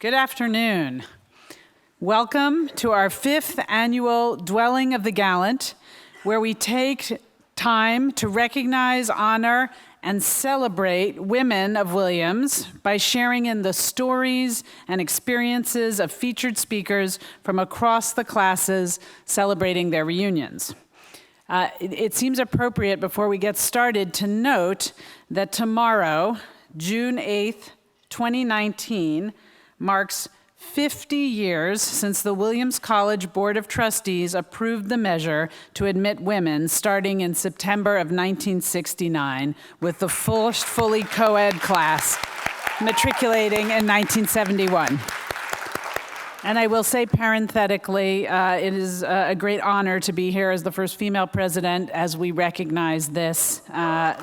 Good afternoon. Welcome to our 5th annual Dwelling of the Gallant, where we take time to recognize, honor, and celebrate women of Williams by sharing in the stories and experiences of featured speakers from across the classes celebrating their reunions. It seems appropriate before we get started to note that tomorrow, June 8th, 2019, marks 50 years since the Williams College Board of Trustees approved the measure to admit women starting in September of 1969 with the first fully co-ed class matriculating in 1971. And I will say parenthetically, it is a great honor to be here as the first female president as we recognize this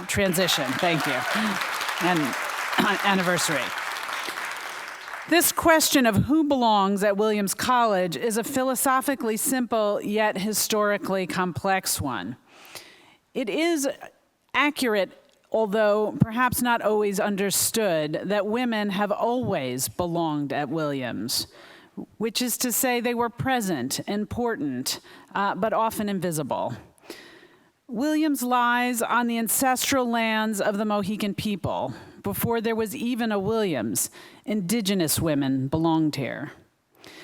transition. Thank you. And anniversary. This question of who belongs at Williams College is a philosophically simple yet historically complex one. It is accurate, although perhaps not always understood, that women have always belonged at Williams, which is to say they were present, important, but often invisible. Williams lies on the ancestral lands of the Mohican people. Before there was even a Williams, indigenous women belonged here.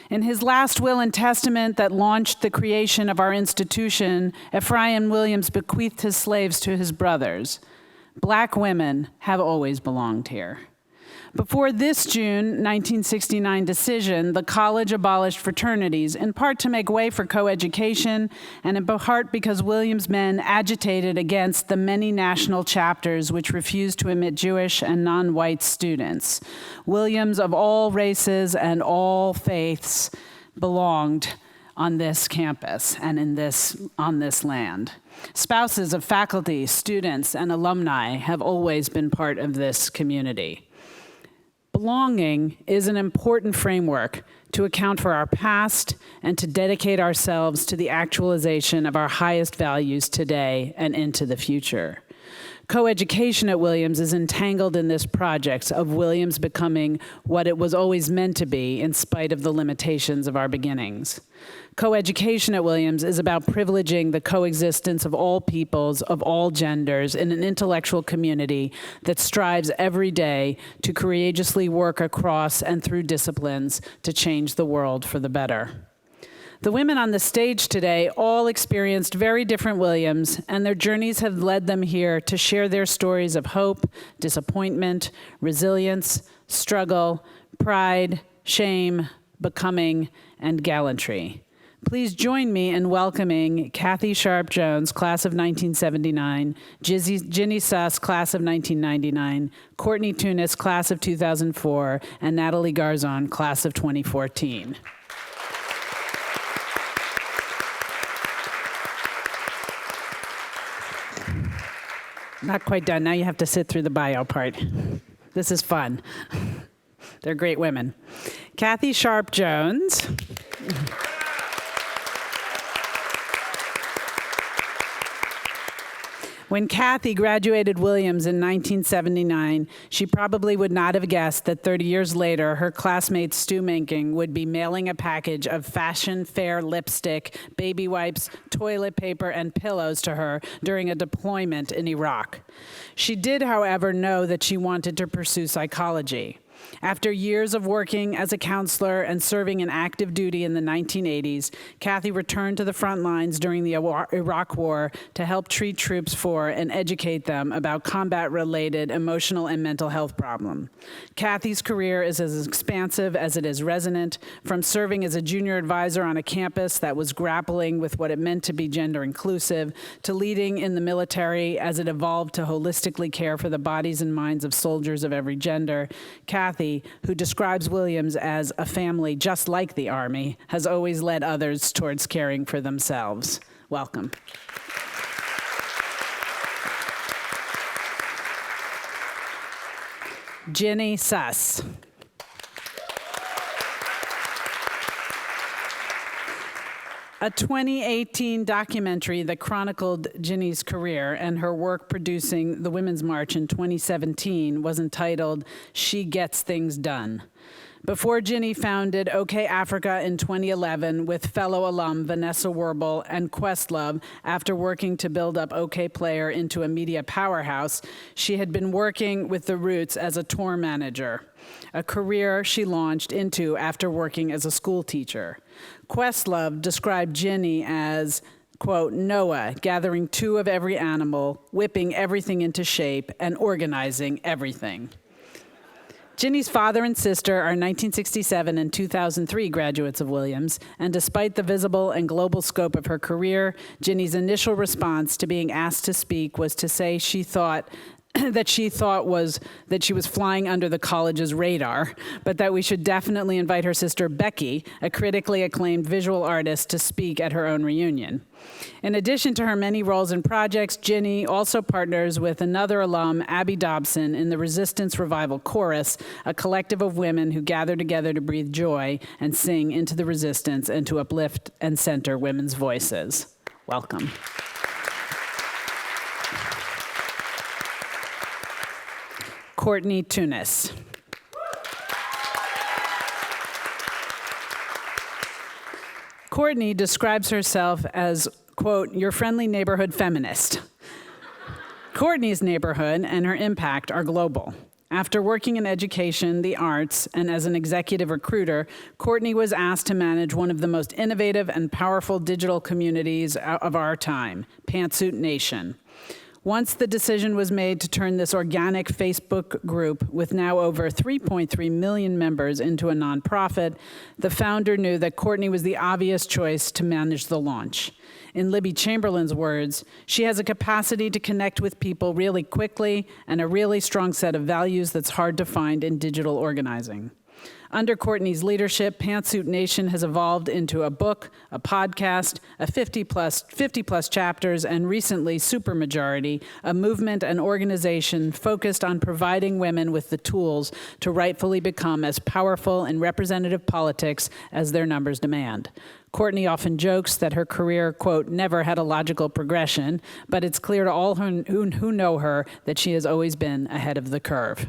In his last will and testament that launched the creation of our institution, Ephraim Williams bequeathed his slaves to his brothers. Black women have always belonged here. Before this June 1969 decision, the college abolished fraternities, in part to make way for coeducation, and in part because Williams men agitated against the many national chapters which refused to admit Jewish and non-white students. Williams of all races and all faiths belonged on this campus and on this land. Spouses of faculty, students, and alumni have always been part of this community. Belonging is an important framework to account for our past and to dedicate ourselves to the actualization of our highest values today and into the future. Coeducation at Williams is entangled in this project of Williams becoming what it was always meant to be in spite of the limitations of our beginnings. Coeducation at Williams is about privileging the coexistence of all peoples, of all genders, in an intellectual community that strives every day to courageously work across and through disciplines to change the world for the better. The women on the stage today all experienced very different Williams, and their journeys have led them here to share their stories of hope, disappointment, resilience, struggle, pride, shame, becoming, and gallantry. Please join me in welcoming Kathy Sharpe Jones, class of 1979, Ginny Suss, class of 1999, Courtney Tunis, class of 2004, and Natalie Garzon, class of 2014. Not quite done. Now you have to sit through the bio part. This is fun. They're great women. Kathy Sharpe Jones. When Kathy graduated Williams in 1979, she probably would not have guessed that 30 years later, her classmate Stu Minking would be mailing a package of fashion fair lipstick, baby wipes, toilet paper, and pillows to her during a deployment in Iraq. She did, however, know that she wanted to pursue psychology. After years of working as a counselor and serving in active duty in the 1980s, Kathy returned to the front lines during the Iraq War to help treat troops for and educate them about combat-related emotional and mental health problems. Kathy's career is as expansive as it is resonant, from serving as a junior advisor on a campus that was grappling with what it meant to be gender inclusive, to leading in the military as it evolved to holistically care for the bodies and minds of soldiers of every gender. Kathy, who describes Williams as a family just like the Army, has always led others towards caring for themselves. Welcome. Ginny Suss. A 2018 documentary that chronicled Ginny's career and her work producing the Women's March in 2017 was entitled "She Gets Things Done." before Ginny founded OK Africa in 2011 with fellow alum Vanessa Werble and Questlove after working to build up OK Player into a media powerhouse, she had been working with the Roots as a tour manager, a career she launched into after working as a school teacher. Questlove described Ginny as, quote, Noah, gathering two of every animal, whipping everything into shape, and organizing everything. Ginny's father and sister are 1967 and 2003 graduates of Williams, and despite the visible and global scope of her career, Ginny's initial response to being asked to speak was to say she thought that she was flying under the college's radar, but that we should definitely invite her sister Becky, a critically acclaimed visual artist, to speak at her own reunion. In addition to her many roles and projects, Ginny also partners with another alum, Abby Dobson, in the Resistance Revival Chorus, a collective of women who gather together to breathe joy and sing into the resistance and to uplift and center women's voices. Welcome. Courtney Tunis. Courtney describes herself as, quote, your friendly neighborhood feminist. Courtney's neighborhood and her impact are global. After working in education, the arts, and as an executive recruiter, Courtney was asked to manage one of the most innovative and powerful digital communities of our time, Pantsuit Nation. Once the decision was made to turn this organic Facebook group with now over 3.3 million members into a nonprofit, the founder knew that Courtney was the obvious choice to manage the launch. In Libby Chamberlain's words, she has a capacity to connect with people really quickly and a really strong set of values that's hard to find in digital organizing. Under Courtney's leadership, Pantsuit Nation has evolved into a book, a podcast, a 50 plus chapters, and recently Supermajority, a movement and organization focused on providing women with the tools to rightfully become as powerful in representative politics as their numbers demand. Courtney often jokes that her career, quote, never had a logical progression, but it's clear to all who know her that she has always been ahead of the curve.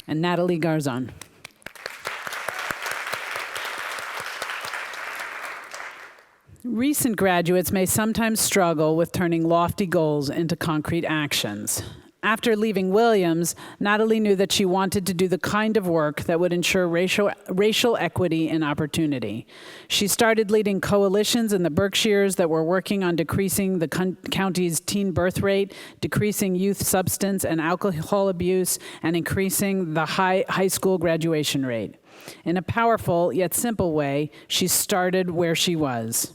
And Natalie Garzon. Recent graduates may sometimes struggle with turning lofty goals into concrete actions. After leaving Williams, Natalie knew that she wanted to do the kind of work that would ensure racial equity and opportunity. She started leading coalitions in the Berkshires that were working on decreasing the county's teen birth rate, decreasing youth substance and alcohol abuse, and increasing the high school graduation rate. In a powerful yet simple way, she started where she was.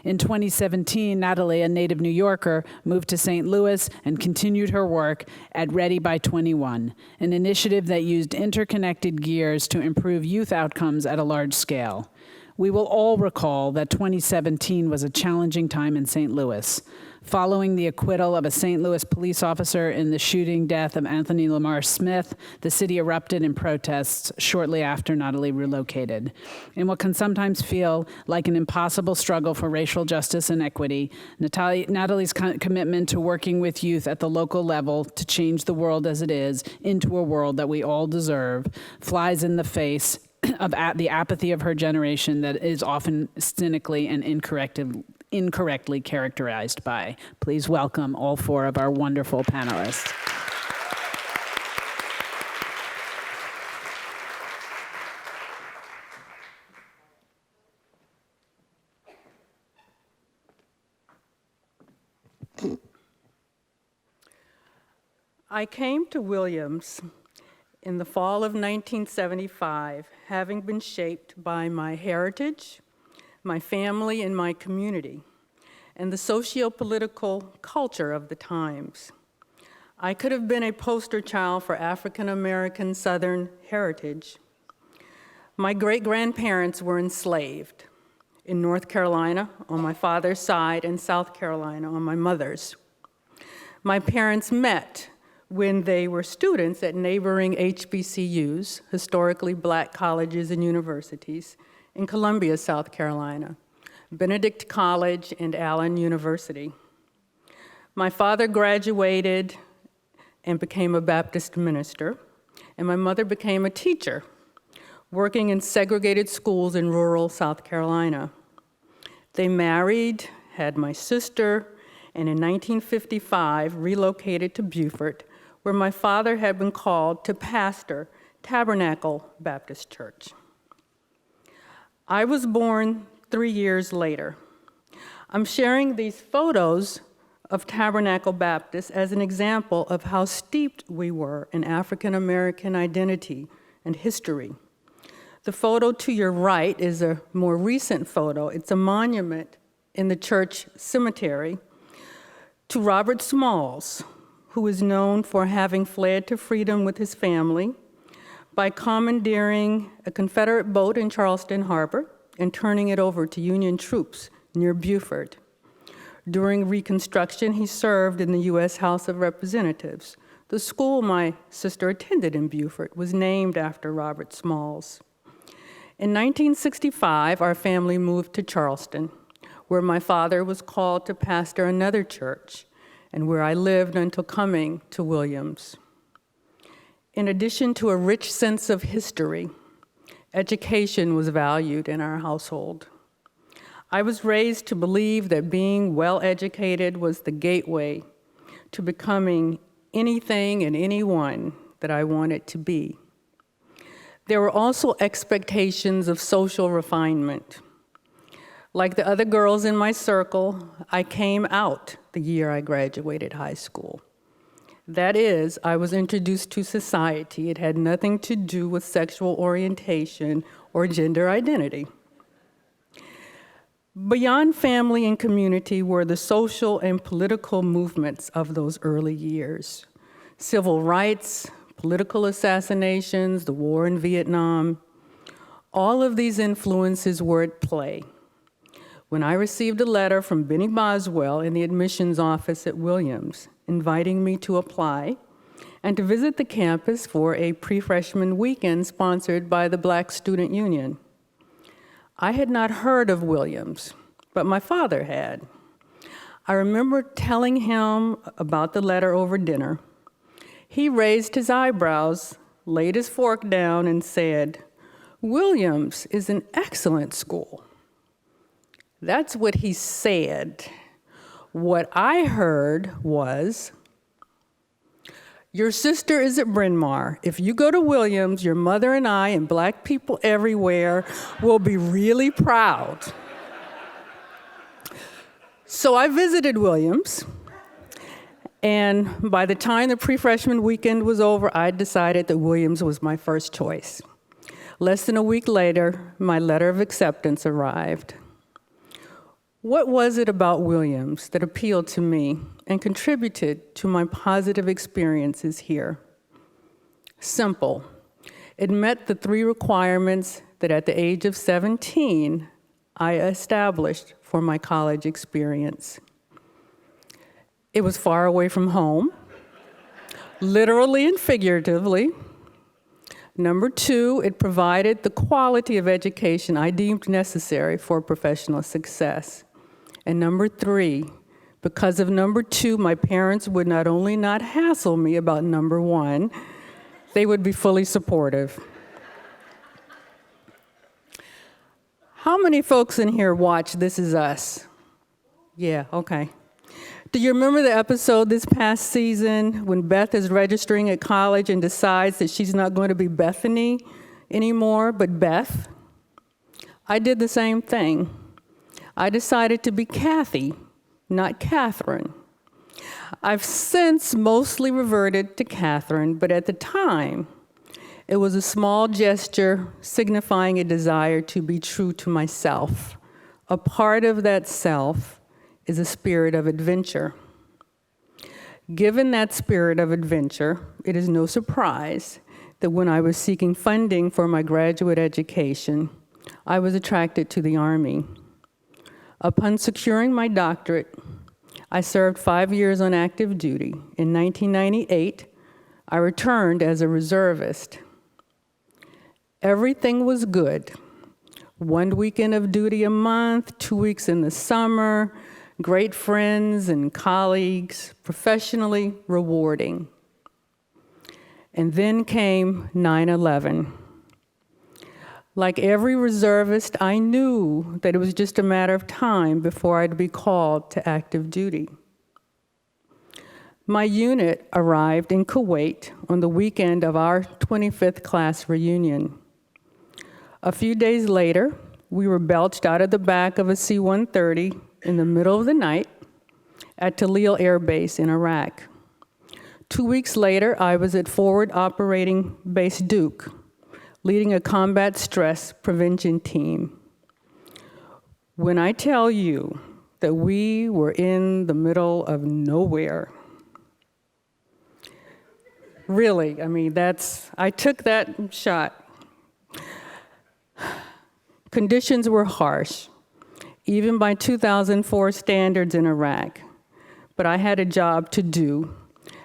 In 2017, Natalie, a native New Yorker, moved to St. Louis and continued her work at Ready by 21, an initiative that used interconnected gears to improve youth outcomes at a large scale. We will all recall that 2017 was a challenging time in St. Louis. Following the acquittal of a St. Louis police officer in the shooting death of Anthony Lamar Smith, the city erupted in protests shortly after Natalie relocated. In what can sometimes feel like an impossible struggle for racial justice and equity, Natalie's commitment to working with youth at the local level to change the world as it is into a world that we all deserve flies in the face of the apathy of her generation that is often cynically and incorrectly characterized by. Please welcome all four of our wonderful panelists. I came to Williams in the fall of 1975, having been shaped by my heritage, my family, and my community, and the socio-political culture of the times. I could have been a poster child for African-American Southern heritage. My great-grandparents were enslaved in North Carolina on my father's side and South Carolina on my mother's. My parents met when they were students at neighboring HBCUs, historically black colleges and universities, in Columbia, South Carolina, Benedict College and Allen University. My father graduated and became a Baptist minister, and my mother became a teacher, working in segregated schools in rural South Carolina. They married, had my sister, and in 1955 relocated to Beaufort, where my father had been called to pastor Tabernacle Baptist Church. I was born 3 years later. I'm sharing these photos of Tabernacle Baptist as an example of how steeped we were in African American identity and history. The photo to your right is a more recent photo. It's a monument in the church cemetery to Robert Smalls, who is known for having fled to freedom with his family by commandeering a Confederate boat in Charleston Harbor and turning it over to Union troops near Beaufort. During Reconstruction, he served in the U.S. House of Representatives. The school my sister attended in Beaufort was named after Robert Smalls. In 1965, our family moved to Charleston, where my father was called to pastor another church, and where I lived until coming to Williams. In addition to a rich sense of history, education was valued in our household. I was raised to believe that being well-educated was the gateway to becoming anything and anyone that I wanted to be. There were also expectations of social refinement. Like the other girls in my circle, I came out the year I graduated high school. That is, I was introduced to society. It had nothing to do with sexual orientation or gender identity. Beyond family and community were the social and political movements of those early years. Civil rights, political assassinations, the war in Vietnam, all of these influences were at play. When I received a letter from Benny Boswell in the admissions office at Williams, inviting me to apply and to visit the campus for a pre-freshman weekend sponsored by the Black Student Union. I had not heard of Williams, but my father had. I remember telling him about the letter over dinner. He raised his eyebrows, laid his fork down, and said, "Williams is an excellent school." That's what he said. What I heard was, "Your sister is at Bryn Mawr. If you go to Williams, your mother and I and Black people everywhere will be really proud." So I visited Williams, and by the time the pre-freshman weekend was over, I decided that Williams was my first choice. Less than a week later, my letter of acceptance arrived. What was it about Williams that appealed to me and contributed to my positive experiences here? Simple. It met the 3 requirements that at the age of 17, I established for my college experience. It was far away from home, literally and figuratively. Number 2, it provided the quality of education I deemed necessary for professional success. And number 3, because of number 2, my parents would not only not hassle me about number 1, they would be fully supportive. How many folks in here watch This Is Us? Yeah, okay. Do you remember the episode this past season when Beth is registering at college and decides that she's not going to be Bethany anymore, but Beth? I did the same thing. I decided to be Kathy, not Catherine. I've since mostly reverted to Catherine, but at the time, it was a small gesture signifying a desire to be true to myself. A part of that self is a spirit of adventure. Given that spirit of adventure, it is no surprise that when I was seeking funding for my graduate education, I was attracted to the Army. Upon securing my doctorate, I served 5 years on active duty. In 1998, I returned as a reservist. Everything was good. 1 weekend of duty a month, 2 weeks in the summer, great friends and colleagues, professionally rewarding. And then came 9/11. Like every reservist, I knew that it was just a matter of time before I'd be called to active duty. My unit arrived in Kuwait on the weekend of our 25th class reunion. A few days later, we were belched out of the back of a C-130 in the middle of the night at Talil Air Base in Iraq. 2 weeks later, I was at Forward Operating Base Duke, leading a combat stress prevention team. When I tell you that we were in the middle of nowhere, really, I mean, I took that shot. Conditions were harsh, even by 2004 standards in Iraq, but I had a job to do,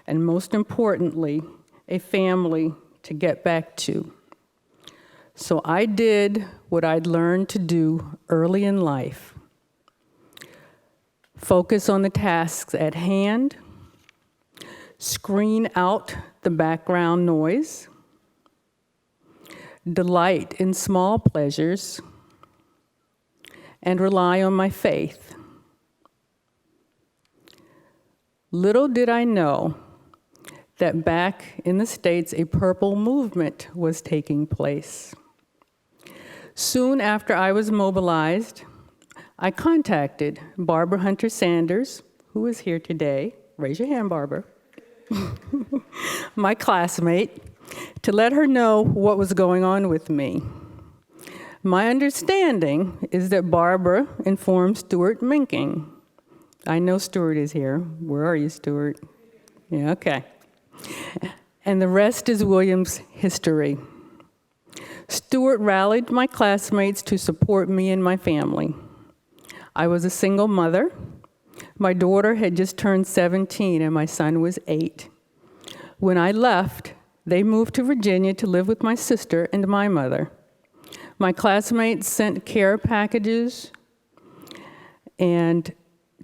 and most importantly, a family to get back to. So I did what I'd learned to do early in life. Focus on the tasks at hand, screen out the background noise, delight in small pleasures, and rely on my faith. Little did I know that back in the States, a purple movement was taking place. Soon after I was mobilized, I contacted Barbara Hunter Sanders, who is here today. Raise your hand, Barbara. My classmate, to let her know what was going on with me. My understanding is that Barbara informed Stuart Minking. I know Stuart is here. Where are you, Stuart? Yeah, okay. And the rest is Williams' history. Stuart rallied my classmates to support me and my family. I was a single mother. My daughter had just turned 17 and my son was 8. When I left, they moved to Virginia to live with my sister and my mother. My classmates sent care packages and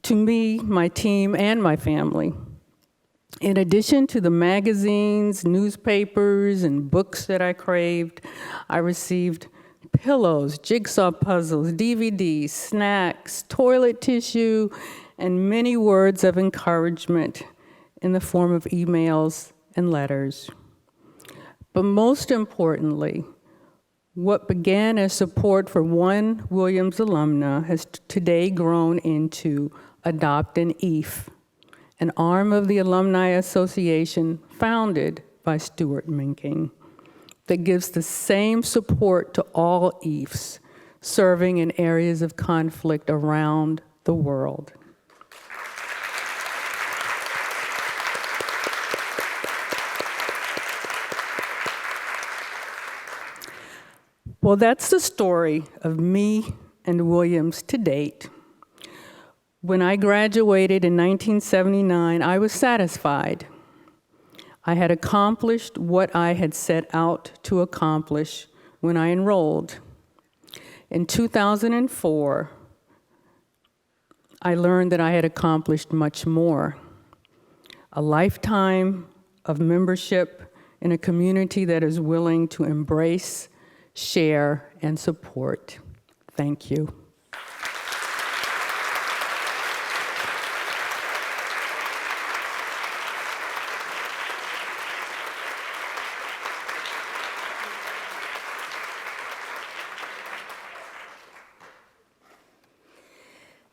to me, my team, and my family. In addition to the magazines, newspapers, and books that I craved, I received pillows, jigsaw puzzles, DVDs, snacks, toilet tissue, and many words of encouragement in the form of emails and letters. But most importantly, what began as support for one Williams alumna has today grown into Adopt an Ephs, an arm of the Alumni Association founded by Stuart Minking that gives the same support to all Ephs serving in areas of conflict around the world. Well, that's the story of me and Williams to date. When I graduated in 1979, I was satisfied. I had accomplished what I had set out to accomplish when I enrolled. In 2004, I learned that I had accomplished much more. A lifetime of membership in a community that is willing to embrace, share, and support. Thank you.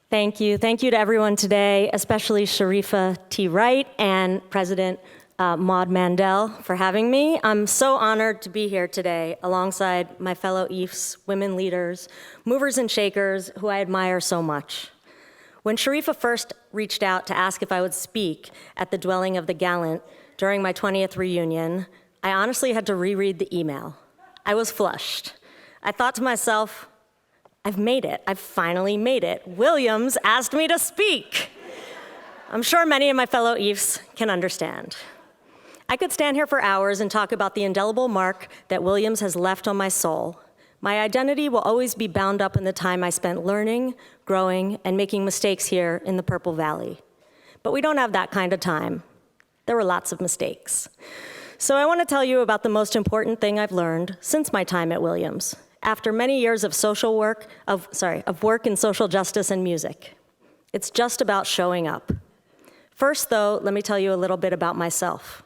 Thank you. Thank you to everyone today, especially Sharifa T. Wright and President Maud Mandel for having me. I'm so honored to be here today alongside my fellow Ephs, women leaders, movers and shakers who I admire so much. When Sharifa first reached out to ask if I would speak at the dwelling of the Gallant during my 20th reunion, I honestly had to reread the email. I was flushed. I thought to myself, I've made it. I've finally made it. Williams asked me to speak. I'm sure many of my fellow Ephs can understand. I could stand here for hours and talk about the indelible mark that Williams has left on my soul, My identity will always be bound up in the time I spent learning, growing, and making mistakes here in the Purple Valley. But we don't have that kind of time. There were lots of mistakes. So I want to tell you about the most important thing I've learned since my time at Williams, after many years of work in social justice and music. It's just about showing up. First, though, let me tell you a little bit about myself.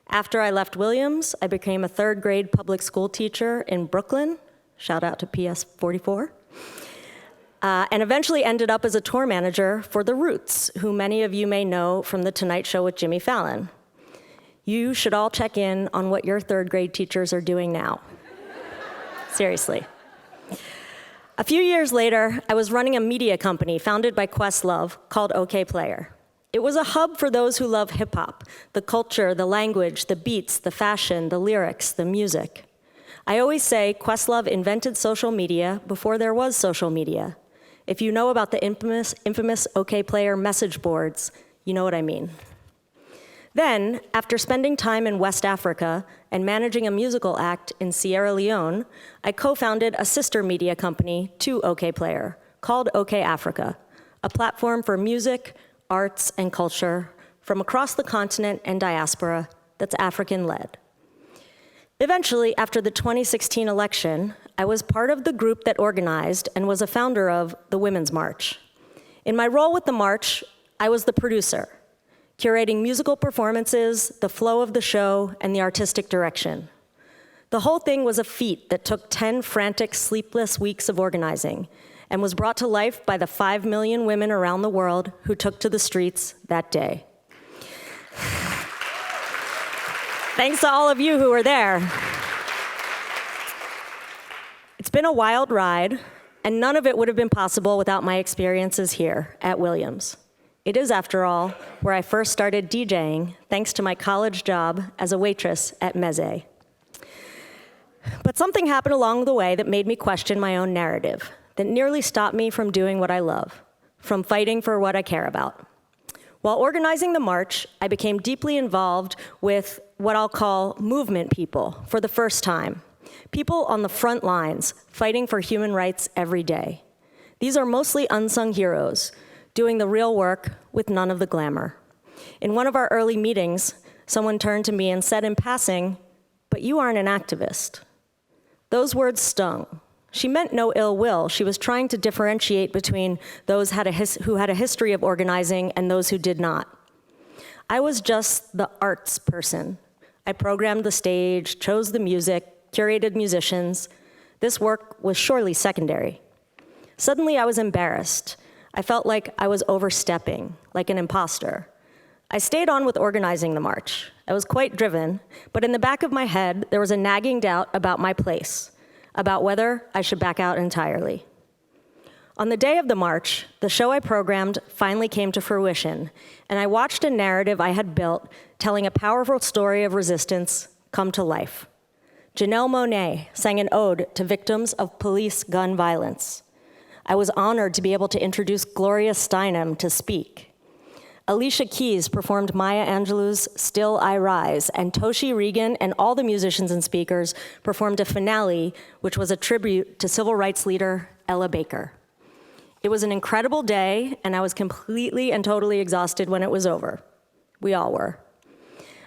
After I left Williams, I became a third grade public school teacher in Brooklyn, shout out to PS 44, and eventually ended up as a tour manager for The Roots, who many of you may know from The Tonight Show with Jimmy Fallon. You should all check in on what your third grade teachers are doing now. Seriously. A few years later, I was running a media company founded by Questlove called OK Player. It was a hub for those who love hip hop, the culture, the language, the beats, the fashion, the lyrics, the music. I always say Questlove invented social media before there was social media. If you know about the infamous OK Player message boards, you know what I mean. Then, after spending time in West Africa and managing a musical act in Sierra Leone, I co-founded a sister media company to OK Player called OK Africa, a platform for music, arts, and culture from across the continent and diaspora that's African-led. Eventually, after the 2016 election, I was part of the group that organized and was a founder of the Women's March. In my role with the march, I was the producer, curating musical performances, the flow of the show, and the artistic direction. The whole thing was a feat that took 10 frantic, sleepless weeks of organizing and was brought to life by the 5 million women around the world who took to the streets that day. Thanks to all of you who were there. It's been a wild ride, and none of it would have been possible without my experiences here at Williams. It is, after all, where I first started DJing, thanks to my college job as a waitress at Meze. But something happened along the way that made me question my own narrative, that nearly stopped me from doing what I love, from fighting for what I care about. While organizing the march, I became deeply involved with what I'll call movement people for the first time. People on the front lines, fighting for human rights every day. These are mostly unsung heroes, doing the real work with none of the glamour. In one of our early meetings, someone turned to me and said in passing, "But you aren't an activist." Those words stung. She meant no ill will. She was trying to differentiate between those who had a history of organizing and those who did not. I was just the arts person. I programmed the stage, chose the music, curated musicians. This work was surely secondary. Suddenly I was embarrassed. I felt like I was overstepping, like an imposter. I stayed on with organizing the march. I was quite driven, but in the back of my head, there was a nagging doubt about my place, about whether I should back out entirely. On the day of the march, the show I programmed finally came to fruition, and I watched a narrative I had built telling a powerful story of resistance come to life. Janelle Monáe sang an ode to victims of police gun violence. I was honored to be able to introduce Gloria Steinem to speak. Alicia Keys performed Maya Angelou's Still I Rise, and Toshi Regan and all the musicians and speakers performed a finale, which was a tribute to civil rights leader Ella Baker. It was an incredible day, and I was completely and totally exhausted when it was over. We all were.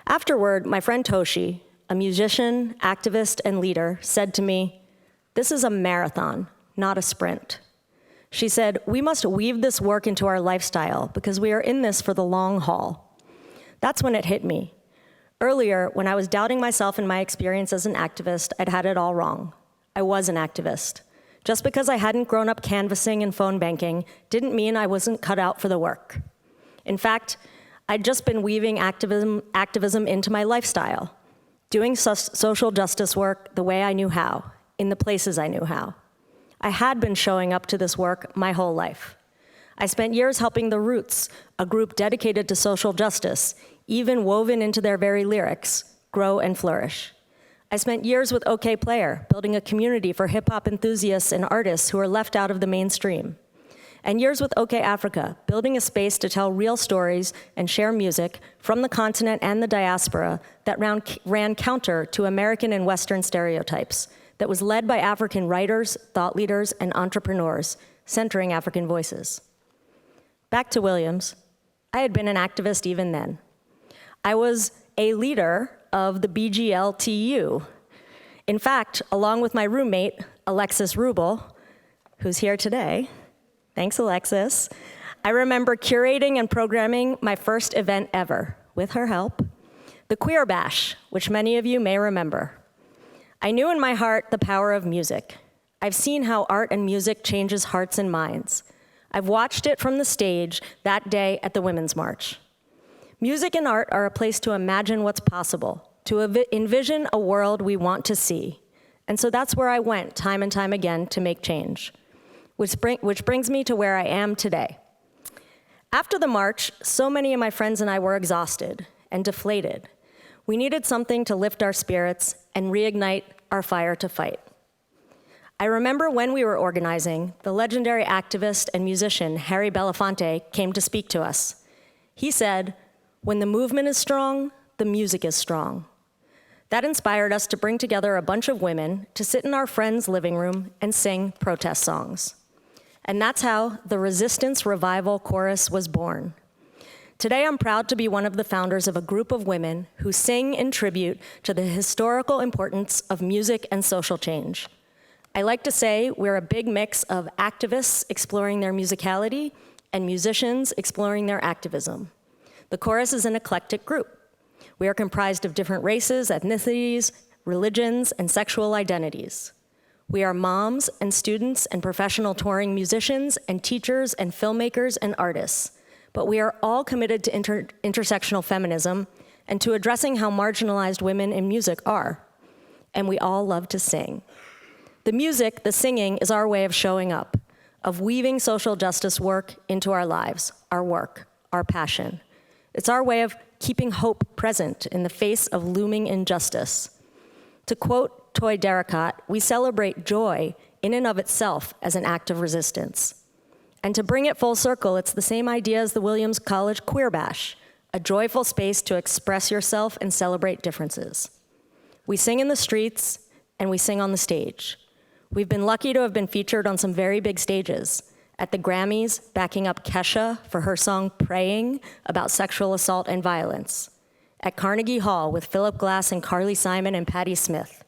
Afterward, my friend Toshi, a musician, activist, and leader, said to me, "This is a marathon, not a sprint." She said, "We must weave this work into our lifestyle because we are in this for the long haul." That's when it hit me. Earlier, when I was doubting myself and my experience as an activist, I'd had it all wrong. I was an activist. Just because I hadn't grown up canvassing and phone banking didn't mean I wasn't cut out for the work. In fact, I'd just been weaving activism into my lifestyle, doing social justice work the way I knew how, in the places I knew how. I had been showing up to this work my whole life. I spent years helping The Roots, a group dedicated to social justice, even woven into their very lyrics, grow and flourish. I spent years with OK Player, building a community for hip-hop enthusiasts and artists who are left out of the mainstream. And years with OK Africa, building a space to tell real stories and share music from the continent and the diaspora that ran counter to American and Western stereotypes that was led by African writers, thought leaders, and entrepreneurs, centering African voices. Back to Williams, I had been an activist even then. I was a leader of the BGLTU. In fact, along with my roommate, Alexis Rubel, who's here today, thanks Alexis, I remember curating and programming my first event ever, with her help, the Queer Bash, which many of you may remember. I knew in my heart the power of music. I've seen how art and music changes hearts and minds. I've watched it from the stage that day at the Women's March. Music and art are a place to imagine what's possible, to envision a world we want to see. And so that's where I went time and time again to make change, which brings me to where I am today. After the march, so many of my friends and I were exhausted and deflated. We needed something to lift our spirits and reignite our fire to fight. I remember when we were organizing, the legendary activist and musician Harry Belafonte came to speak to us. He said, "When the movement is strong, the music is strong." That inspired us to bring together a bunch of women to sit in our friend's living room and sing protest songs. And that's how the Resistance Revival Chorus was born. Today, I'm proud to be one of the founders of a group of women who sing in tribute to the historical importance of music and social change. I like to say we're a big mix of activists exploring their musicality and musicians exploring their activism. The chorus is an eclectic group. We are comprised of different races, ethnicities, religions, and sexual identities. We are moms and students and professional touring musicians and teachers and filmmakers and artists. But we are all committed to intersectional feminism and to addressing how marginalized women in music are. And we all love to sing. The music, the singing, is our way of showing up, of weaving social justice work into our lives, our work, our passion. It's our way of keeping hope present in the face of looming injustice. To quote Toy Derricott, we celebrate joy in and of itself as an act of resistance. And to bring it full circle, it's the same idea as the Williams College Queer Bash, a joyful space to express yourself and celebrate differences. We sing in the streets, and we sing on the stage. We've been lucky to have been featured on some very big stages. At the Grammys, backing up Kesha for her song Praying about sexual assault and violence. At Carnegie Hall with Philip Glass and Carly Simon and Patti Smith.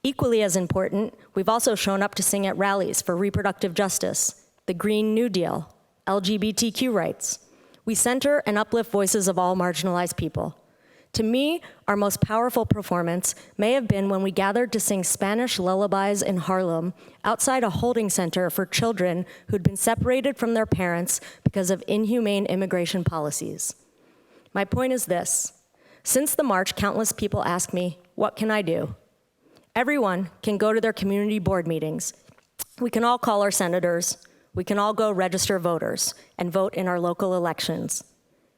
Equally as important, we've also shown up to sing at rallies for reproductive justice, the Green New Deal, LGBTQ rights. We center and uplift voices of all marginalized people. To me, our most powerful performance may have been when we gathered to sing Spanish lullabies in Harlem outside a holding center for children who'd been separated from their parents because of inhumane immigration policies. My point is this: since the march, countless people ask me, what can I do? Everyone can go to their community board meetings. We can all call our senators. We can all go register voters and vote in our local elections.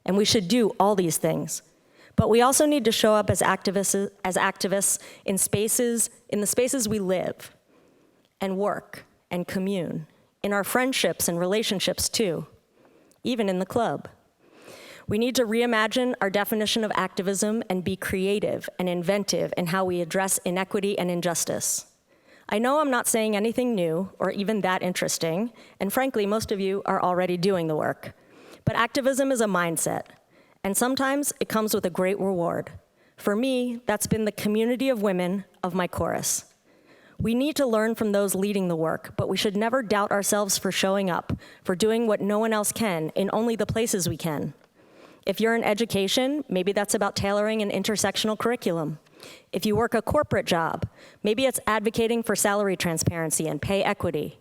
And we should do all these things. But we also need to show up as activists in the spaces we live and work and commune, in our friendships and relationships too, even in the club. We need to reimagine our definition of activism and be creative and inventive in how we address inequity and injustice. I know I'm not saying anything new or even that interesting, and frankly, most of you are already doing the work. But activism is a mindset. And sometimes it comes with a great reward. For me, that's been the community of women of my chorus. We need to learn from those leading the work, but we should never doubt ourselves for showing up, for doing what no one else can in only the places we can. If you're in education, maybe that's about tailoring an intersectional curriculum. If you work a corporate job, maybe it's advocating for salary transparency and pay equity.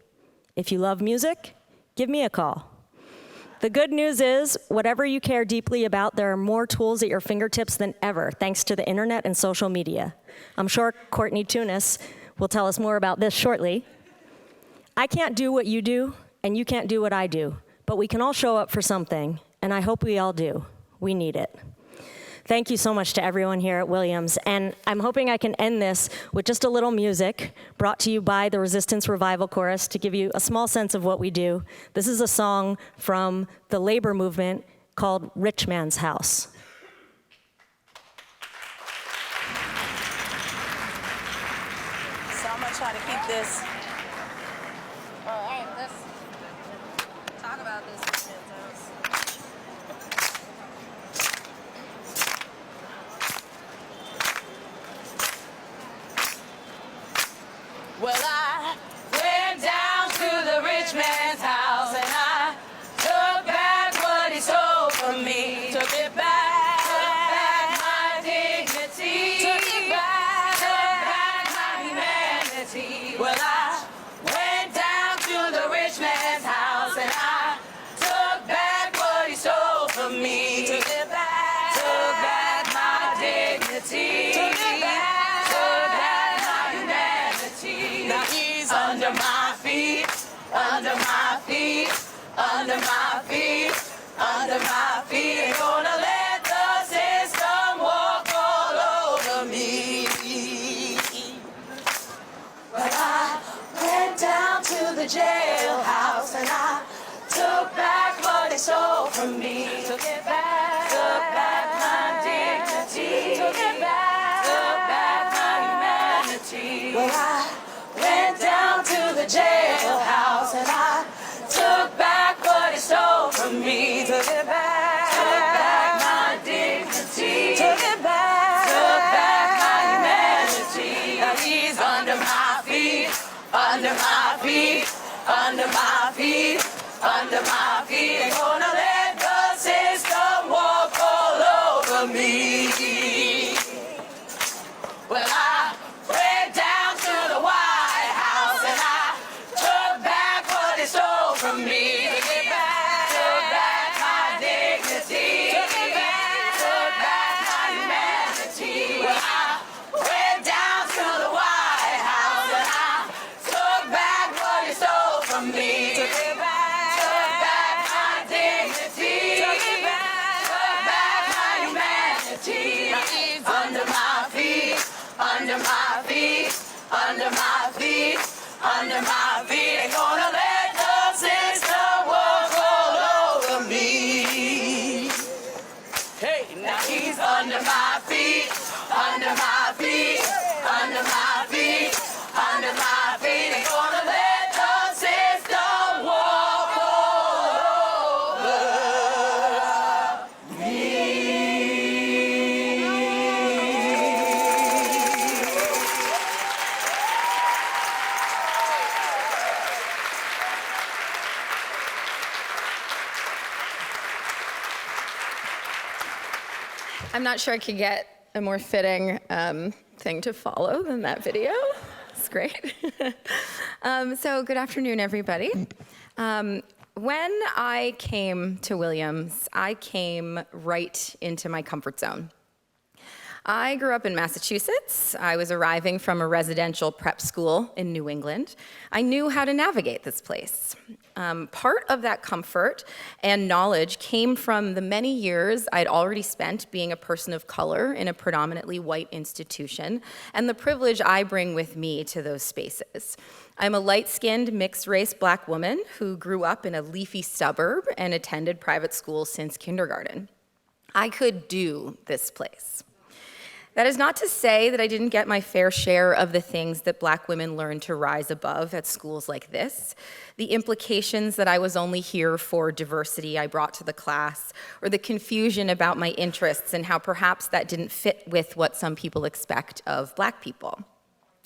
If you love music, give me a call. The good news is, whatever you care deeply about, there are more tools at your fingertips than ever, thanks to the internet and social media. I'm sure Courtney Tunis will tell us more about this shortly. I can't do what you do, and you can't do what I do, but we can all show up for something, and I hope we all do. We need it. Thank you so much to everyone here at Williams, and I'm hoping I can end this with just a little music brought to you by the Resistance Revival Chorus to give you a small sense of what we do. This is a song from the labor movement called Rich Man's House. So much try to keep this. All right, let's talk about this. Well, I went down to the rich man's house and I took back what he stole from me. Took it back my dignity. Took it back my humanity. Well, I went down to the rich man's house and I took back what he stole from me. Took back my dignity. Took back my humanity. Now he's under my feet, under my feet, under my feet, under my feet. Ain't gonna let the system walk all over me. But I went down to the jailhouse and I took back what they stole from me. Took back my dignity. Took back my humanity. Well, I went down to the jailhouse and I took back what he stole from me. Took back my dignity. Took back my humanity. Now he's under my feet, under my feet, under my feet, under my feet. Ain't gonna let the system walk all over me. Well, I went down to the White House and I took back what they stole from me. Took back my dignity. Took back my humanity. Well, I went down to the White House and I took back what they stole from me. Took back my dignity. Took back my humanity. Now he's under my feet, under my feet, under my feet, under my feet. Ain't gonna let the system walk all over me. Hey, now he's under my feet, under my feet, under my feet, under my feet. Ain't gonna let the system walk all over me. I'm not sure I could get a more fitting thing to follow than that video. It's great. So good afternoon, everybody. When I came to Williams, I came right into my comfort zone. I grew up in Massachusetts. I was arriving from a residential prep school in New England. I knew how to navigate this place. Part of that comfort and knowledge came from the many years I'd already spent being a person of color in a predominantly white institution, and the privilege I bring with me to those spaces. I'm a light-skinned, mixed-race Black woman who grew up in a leafy suburb and attended private school since kindergarten. I could do this place. That is not to say that I didn't get my fair share of the things that Black women learn to rise above at schools like this, the implications that I was only here for diversity I brought to the class, or the confusion about my interests and how perhaps that didn't fit with what some people expect of Black people.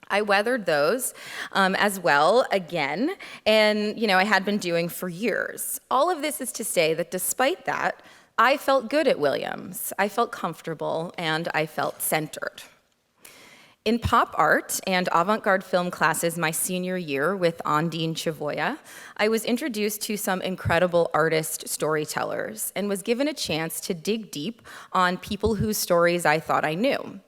I weathered those as well, again, and I had been doing for years. All of this is to say that despite that, I felt good at Williams. I felt comfortable, and I felt centered. In pop art and avant-garde film classes my senior year with Ondine Chavoya, I was introduced to some incredible artist storytellers and was given a chance to dig deep on people whose stories I thought I knew.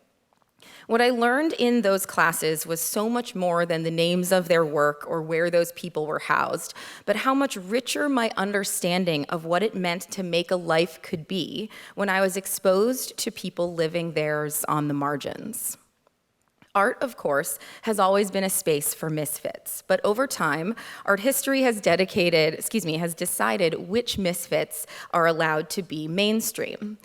What I learned in those classes was so much more than the names of their work or where those people were housed, but how much richer my understanding of what it meant to make a life could be when I was exposed to people living theirs on the margins. Art, of course, has always been a space for misfits, but over time, art history has decided which misfits are allowed to be mainstream.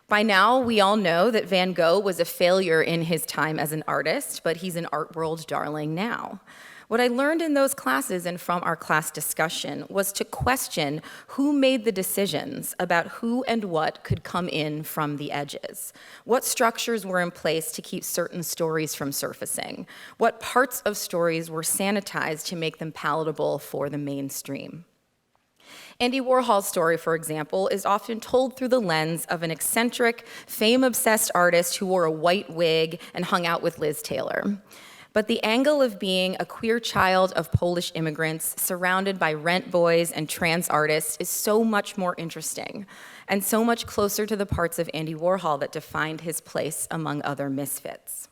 By now, we all know that Van Gogh was a failure in his time as an artist, but he's an art world darling now. What I learned in those classes and from our class discussion was to question who made the decisions about who and what could come in from the edges. What structures were in place to keep certain stories from surfacing? What parts of stories were sanitized to make them palatable for the mainstream? Andy Warhol's story, for example, is often told through the lens of an eccentric, fame-obsessed artist who wore a white wig and hung out with Liz Taylor. But the angle of being a queer child of Polish immigrants surrounded by rent boys and trans artists is so much more interesting and so much closer to the parts of Andy Warhol that defined his place among other misfits.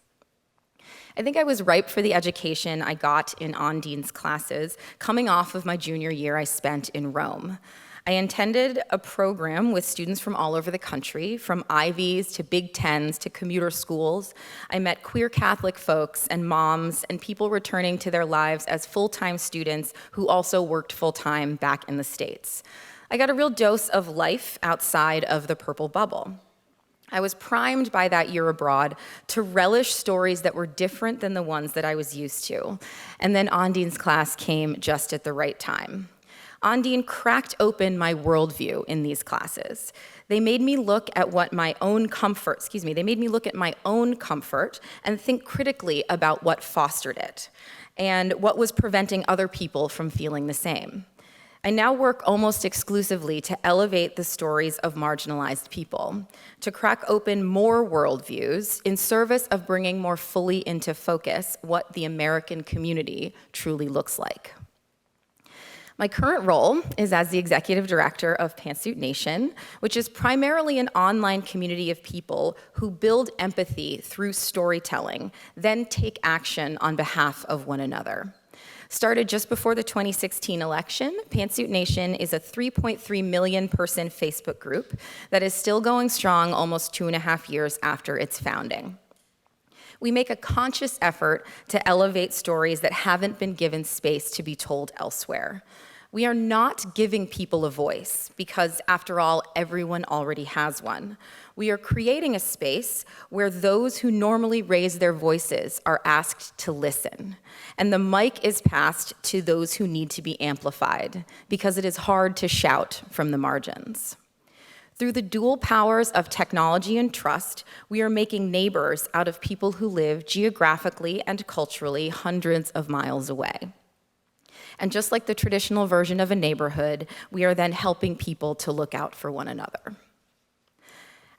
I think I was ripe for the education I got in Ondine's classes, coming off of my junior year I spent in Rome. I attended a program with students from all over the country, from Ivies to Big Tens to commuter schools. I met queer Catholic folks and moms and people returning to their lives as full-time students who also worked full-time back in the States. I got a real dose of life outside of the purple bubble. I was primed by that year abroad to relish stories that were different than the ones that I was used to. And then Ondine's class came just at the right time. Ondine cracked open my worldview in these classes. They made me look at my own comfort and think critically about what fostered it and what was preventing other people from feeling the same. I now work almost exclusively to elevate the stories of marginalized people, to crack open more worldviews in service of bringing more fully into focus what the American community truly looks like. My current role is as the executive director of Pantsuit Nation, which is primarily an online community of people who build empathy through storytelling, then take action on behalf of one another. Started just before the 2016 election, Pantsuit Nation is a 3.3 million person Facebook group that is still going strong almost 2.5 years after its founding. We make a conscious effort to elevate stories that haven't been given space to be told elsewhere. We are not giving people a voice because, after all, everyone already has one. We are creating a space where those who normally raise their voices are asked to listen, and the mic is passed to those who need to be amplified because it is hard to shout from the margins. Through the dual powers of technology and trust, we are making neighbors out of people who live geographically and culturally hundreds of miles away. And just like the traditional version of a neighborhood, we are then helping people to look out for one another.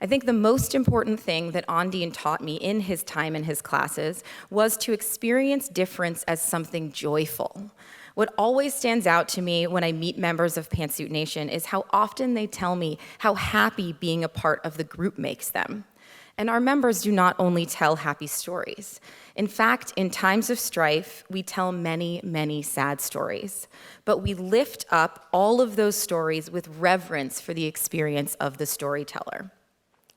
I think the most important thing that Ondine taught me in his time in his classes was to experience difference as something joyful. What always stands out to me when I meet members of Pantsuit Nation is how often they tell me how happy being a part of the group makes them. And our members do not only tell happy stories. In fact, in times of strife, we tell many, many sad stories. But we lift up all of those stories with reverence for the experience of the storyteller.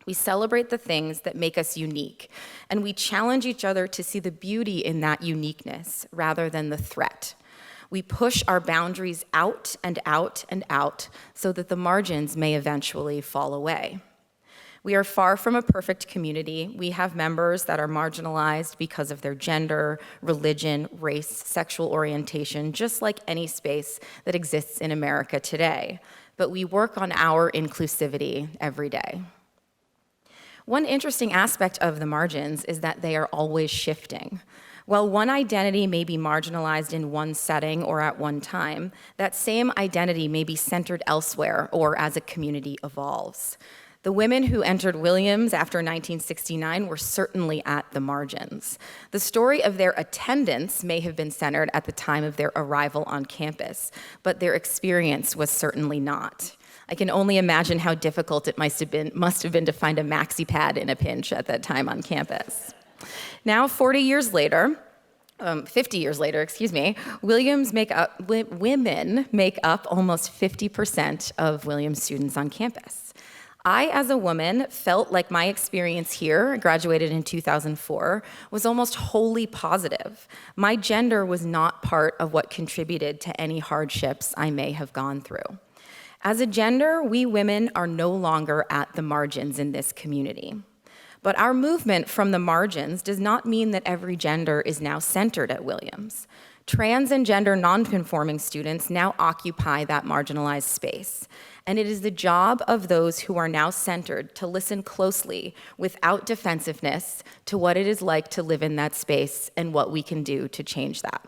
We celebrate the things that make us unique, and we challenge each other to see the beauty in that uniqueness rather than the threat. We push our boundaries out and out and out so that the margins may eventually fall away. We are far from a perfect community. We have members that are marginalized because of their gender, religion, race, sexual orientation, just like any space that exists in America today. But we work on our inclusivity every day. One interesting aspect of the margins is that they are always shifting. While one identity may be marginalized in one setting or at one time, that same identity may be centered elsewhere or as a community evolves. The women who entered Williams after 1969 were certainly at the margins. The story of their attendance may have been centered at the time of their arrival on campus, but their experience was certainly not. I can only imagine how difficult it must have been to find a maxi pad in a pinch at that time on campus. Now, 50 years later, women make up almost 50% of Williams students on campus. I, as a woman, felt like my experience here, graduated in 2004, was almost wholly positive. My gender was not part of what contributed to any hardships I may have gone through. As a gender, we women are no longer at the margins in this community. But our movement from the margins does not mean that every gender is now centered at Williams. Trans and gender nonconforming students now occupy that marginalized space. And it is the job of those who are now centered to listen closely, without defensiveness, to what it is like to live in that space and what we can do to change that.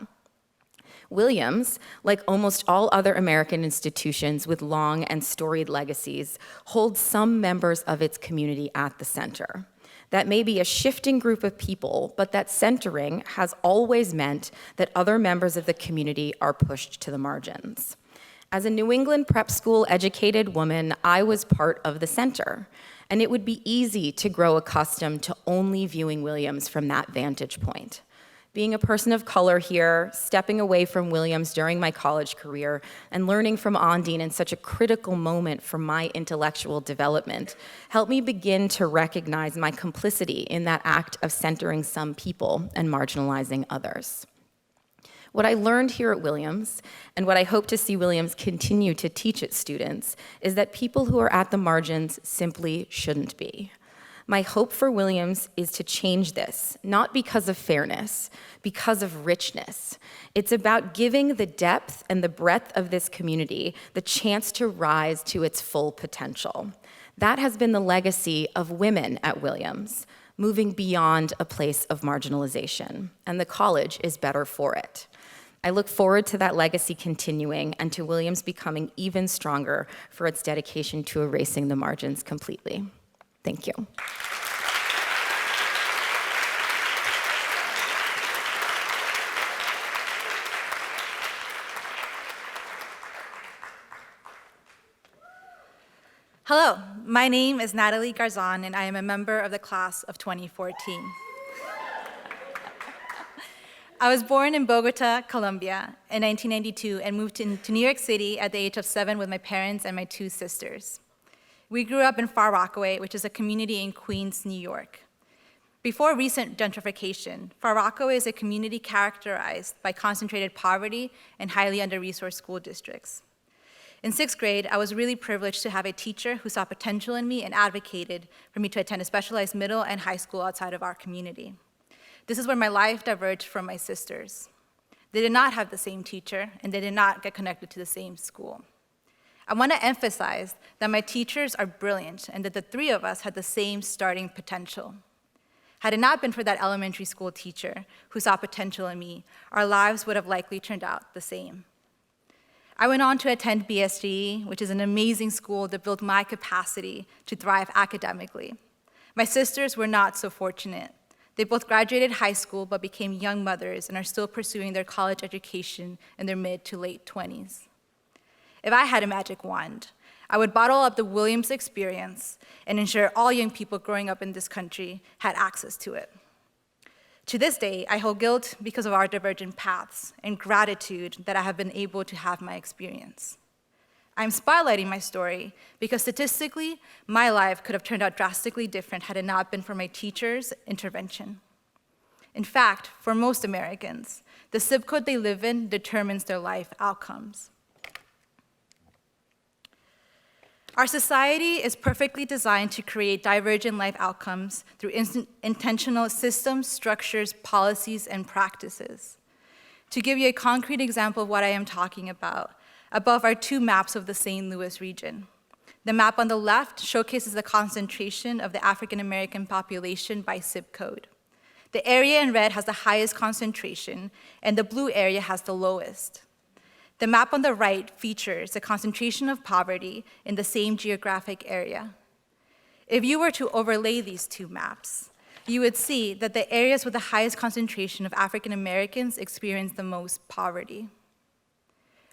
Williams, like almost all other American institutions with long and storied legacies, holds some members of its community at the center. That may be a shifting group of people, but that centering has always meant that other members of the community are pushed to the margins. As a New England prep school educated woman, I was part of the center, and it would be easy to grow accustomed to only viewing Williams from that vantage point. Being a person of color here, stepping away from Williams during my college career, and learning from Ondine in such a critical moment for my intellectual development, helped me begin to recognize my complicity in that act of centering some people and marginalizing others. What I learned here at Williams, and what I hope to see Williams continue to teach its students, is that people who are at the margins simply shouldn't be. My hope for Williams is to change this, not because of fairness, because of richness. It's about giving the depth and the breadth of this community the chance to rise to its full potential. That has been the legacy of women at Williams, moving beyond a place of marginalization, and the college is better for it. I look forward to that legacy continuing and to Williams becoming even stronger for its dedication to erasing the margins completely. Thank you. Hello, my name is Natalie Garzon, and I am a member of the class of 2014. I was born in Bogota, Colombia in 1992 and moved to New York City at the age of 7 with my parents and my 2 sisters. We grew up in Far Rockaway, which is a community in Queens, New York. Before recent gentrification, Far Rockaway is a community characterized by concentrated poverty and highly under-resourced school districts. In 6th grade, I was really privileged to have a teacher who saw potential in me and advocated for me to attend a specialized middle and high school outside of our community. This is where my life diverged from my sisters. They did not have the same teacher, and they did not get connected to the same school. I want to emphasize that my teachers are brilliant and that the 3 of us had the same starting potential. Had it not been for that elementary school teacher who saw potential in me, our lives would have likely turned out the same. I went on to attend BSG, which is an amazing school that built my capacity to thrive academically. My sisters were not so fortunate. They both graduated high school but became young mothers and are still pursuing their college education in their mid to late 20s. If I had a magic wand, I would bottle up the Williams experience and ensure all young people growing up in this country had access to it. To this day, I hold guilt because of our divergent paths and gratitude that I have been able to have my experience. I'm spotlighting my story because statistically, my life could have turned out drastically different had it not been for my teacher's intervention. In fact, for most Americans, the zip code they live in determines their life outcomes. Our society is perfectly designed to create divergent life outcomes through intentional systems, structures, policies, and practices. To give you a concrete example of what I am talking about, above are 2 maps of the St. Louis region. The map on the left showcases the concentration of the African American population by zip code. The area in red has the highest concentration, and the blue area has the lowest. The map on the right features the concentration of poverty in the same geographic area. If you were to overlay these 2 maps, you would see that the areas with the highest concentration of African Americans experience the most poverty.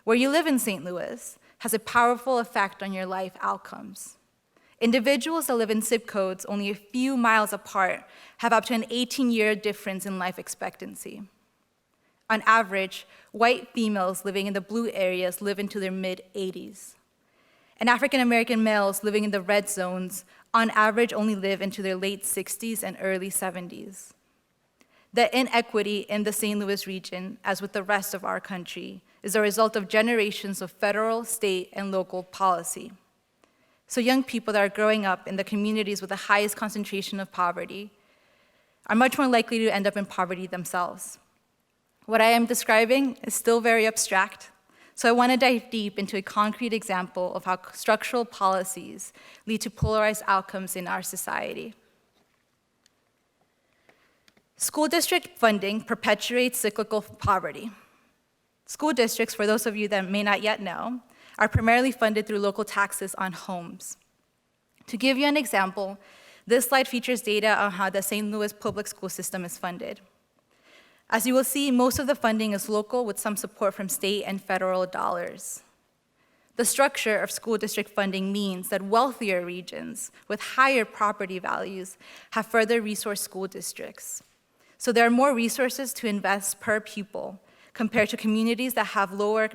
Where you live in St. Louis has a powerful effect on your life outcomes. Individuals that live in zip codes only a few miles apart have up to an 18-year difference in life expectancy. On average, white females living in the blue areas live into their mid-80s. And African American males living in the red zones, on average, only live into their late 60s and early 70s. The inequity in the St. Louis region, as with the rest of our country, is a result of generations of federal, state, and local policy. So young people that are growing up in the communities with the highest concentration of poverty are much more likely to end up in poverty themselves. What I am describing is still very abstract, so I want to dive deep into a concrete example of how structural policies lead to polarized outcomes in our society. School district funding perpetuates cyclical poverty. School districts, for those of you that may not yet know, are primarily funded through local taxes on homes. To give you an example, this slide features data on how the St. Louis public school system is funded. As you will see, most of the funding is local with some support from state and federal dollars. The structure of school district funding means that wealthier regions with higher property values have further resourced school districts. So there are more resources to invest per pupil compared to communities that have lower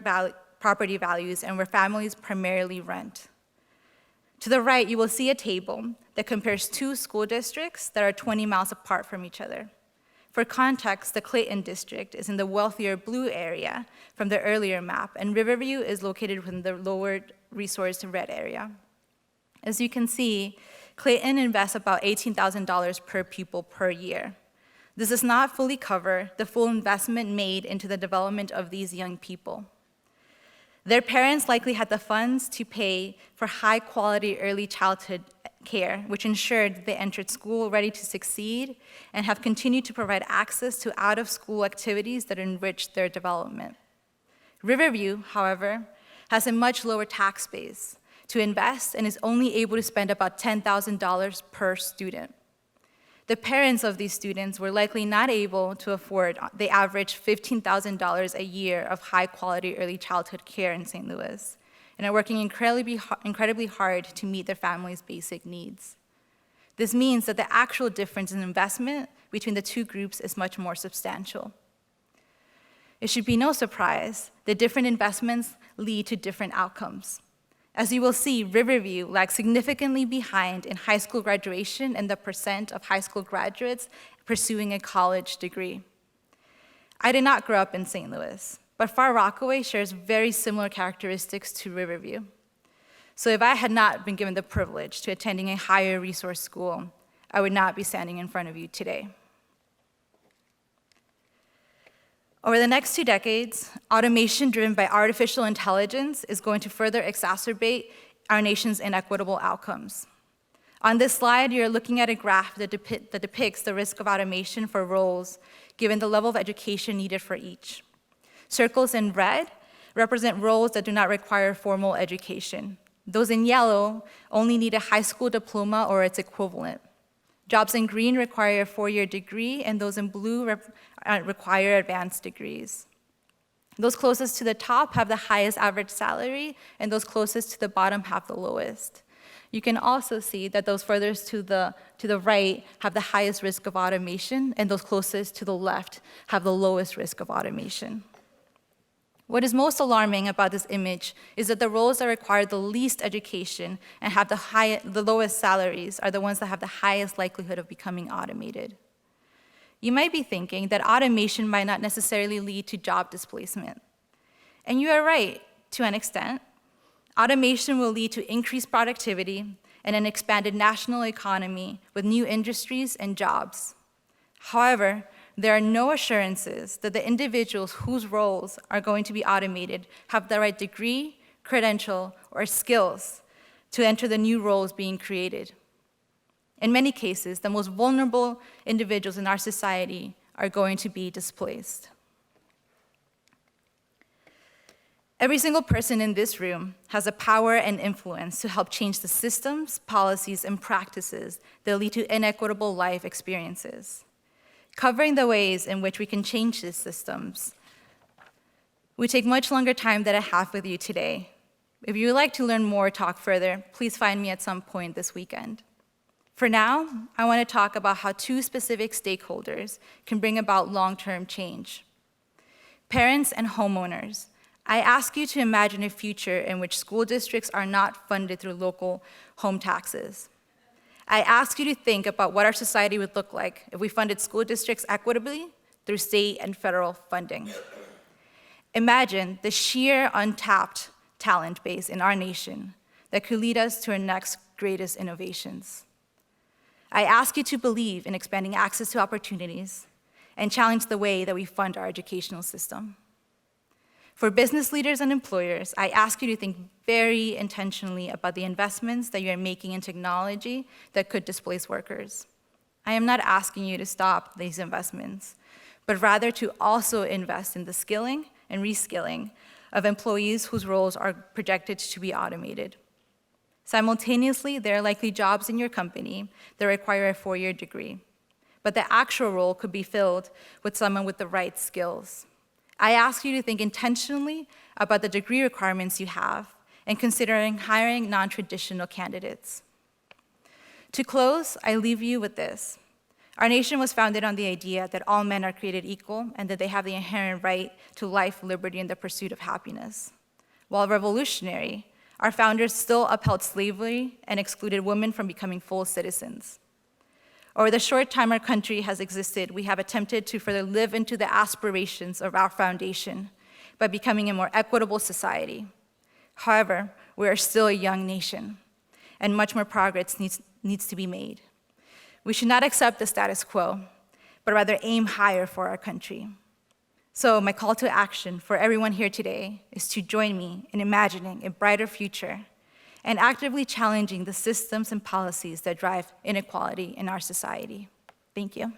property values and where families primarily rent. To the right, you will see a table that compares two school districts that are 20 miles apart from each other. For context, the Clayton district is in the wealthier blue area from the earlier map, and Riverview is located within the lower resource red area. As you can see, Clayton invests about $18,000 per pupil per year. This does not fully cover the full investment made into the development of these young people. Their parents likely had the funds to pay for high-quality early childhood care, which ensured that they entered school ready to succeed and have continued to provide access to out-of-school activities that enrich their development. Riverview, however, has a much lower tax base to invest and is only able to spend about $10,000 per student. The parents of these students were likely not able to afford the average $15,000 a year of high-quality early childhood care in St. Louis, and are working incredibly hard to meet their family's basic needs. This means that the actual difference in investment between the two groups is much more substantial. It should be no surprise that different investments lead to different outcomes. As you will see, Riverview lags significantly behind in high school graduation and the percent of high school graduates pursuing a college degree. I did not grow up in St. Louis, but Far Rockaway shares very similar characteristics to Riverview. So if I had not been given the privilege to attending a higher resource school, I would not be standing in front of you today. Over the next 2 decades, automation driven by artificial intelligence is going to further exacerbate our nation's inequitable outcomes. On this slide, you're looking at a graph that depicts the risk of automation for roles, given the level of education needed for each. Circles in red represent roles that do not require formal education. Those in yellow only need a high school diploma or its equivalent. Jobs in green require a 4-year degree, and those in blue require advanced degrees. Those closest to the top have the highest average salary, and those closest to the bottom have the lowest. You can also see that those furthest to the right have the highest risk of automation, and those closest to the left have the lowest risk of automation. What is most alarming about this image is that the roles that require the least education and have the lowest salaries are the ones that have the highest likelihood of becoming automated. You might be thinking that automation might not necessarily lead to job displacement. And you are right, to an extent. Automation will lead to increased productivity and an expanded national economy with new industries and jobs. However, there are no assurances that the individuals whose roles are going to be automated have the right degree, credential, or skills to enter the new roles being created. In many cases, the most vulnerable individuals in our society are going to be displaced. Every single person in this room has the power and influence to help change the systems, policies, and practices that lead to inequitable life experiences. Covering the ways in which we can change these systems would take much longer time than I have with you today. If you would like to learn more or talk further, please find me at some point this weekend. For now, I want to talk about how 2 specific stakeholders can bring about long-term change. Parents and homeowners, I ask you to imagine a future in which school districts are not funded through local home taxes. I ask you to think about what our society would look like if we funded school districts equitably through state and federal funding. Imagine the sheer untapped talent base in our nation that could lead us to our next greatest innovations. I ask you to believe in expanding access to opportunities and challenge the way that we fund our educational system. For business leaders and employers, I ask you to think very intentionally about the investments that you're making in technology that could displace workers. I am not asking you to stop these investments, but rather to also invest in the skilling and reskilling of employees whose roles are projected to be automated. Simultaneously, there are likely jobs in your company that require a 4-year degree, but the actual role could be filled with someone with the right skills. I ask you to think intentionally about the degree requirements you have and considering hiring non-traditional candidates. To close, I leave you with this. Our nation was founded on the idea that all men are created equal and that they have the inherent right to life, liberty, and the pursuit of happiness. While revolutionary, our founders still upheld slavery and excluded women from becoming full citizens. Over the short time our country has existed, we have attempted to further live into the aspirations of our foundation by becoming a more equitable society. However, we are still a young nation, and much more progress needs to be made. We should not accept the status quo, but rather aim higher for our country. So my call to action for everyone here today is to join me in imagining a brighter future and actively challenging the systems and policies that drive inequality in our society. Thank you.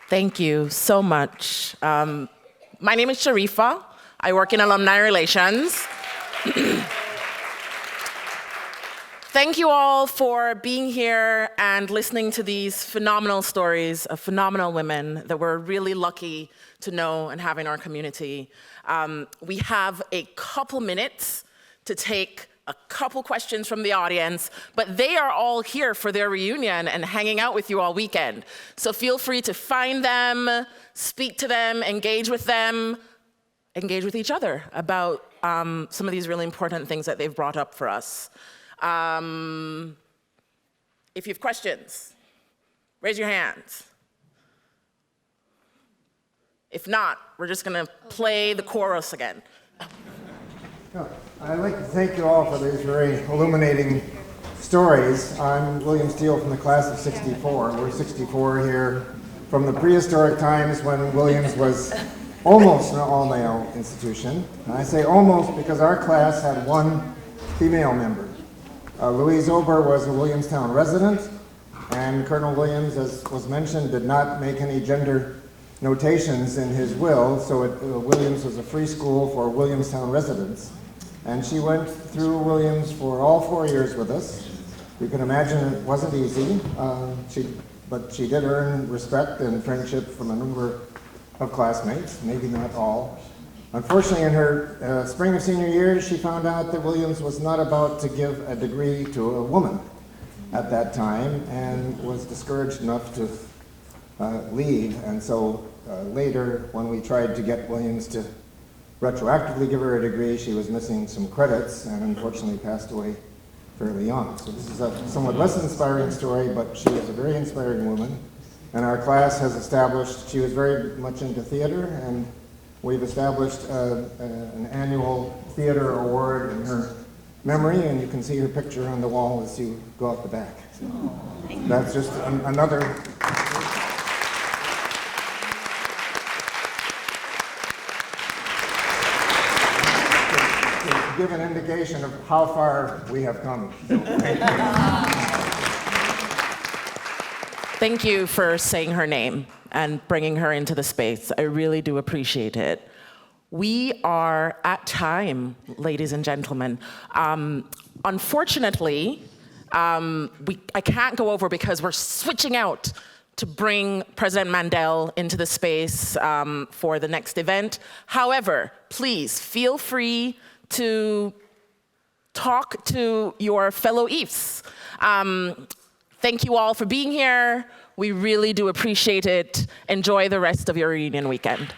Thank you so much. My name is Sharifa. I work in alumni relations. Thank you all for being here and listening to these phenomenal stories of phenomenal women that we're really lucky to know and have in our community. We have a couple minutes to take a couple questions from the audience, but they are all here for their reunion and hanging out with you all weekend. So feel free to find them, speak to them, engage with each other about some of these really important things that they've brought up for us. If you have questions, raise your hands. If not, we're just gonna play the chorus again. I'd like to thank you all for these very illuminating stories. I'm William Steele from the class of '64. We're 64 here from the prehistoric times when Williams was almost an all-male institution. And I say almost because our class had one female member. Louise Ober was a Williamstown resident, and Colonel Williams, as was mentioned, did not make any gender notations in his will, so Williams was a free school for Williamstown residents. And she went through Williams for all 4 years with us. You can imagine it wasn't easy, but she did earn respect and friendship from a number of classmates, maybe not all. Unfortunately, in her spring of senior year, she found out that Williams was not about to give a degree to a woman at that time and was discouraged enough to leave. And so later, when we tried to get Williams to retroactively give her a degree, she was missing some credits and unfortunately passed away fairly young. So this is a somewhat less inspiring story, but she was a very inspiring woman. And our class has established, she was very much into theater, and we've established an annual theater award in her memory, and you can see her picture on the wall as you go out the back. So that's just another. To give an indication of how far we have come. So, thank you. Thank you for saying her name and bringing her into the space. I really do appreciate it. We are at time, ladies and gentlemen. Unfortunately, I can't go over because we're switching out to bring President Mandel into the space for the next event. However, please feel free to talk to your fellow Ephs. Thank you all for being here. We really do appreciate it. Enjoy the rest of your reunion weekend.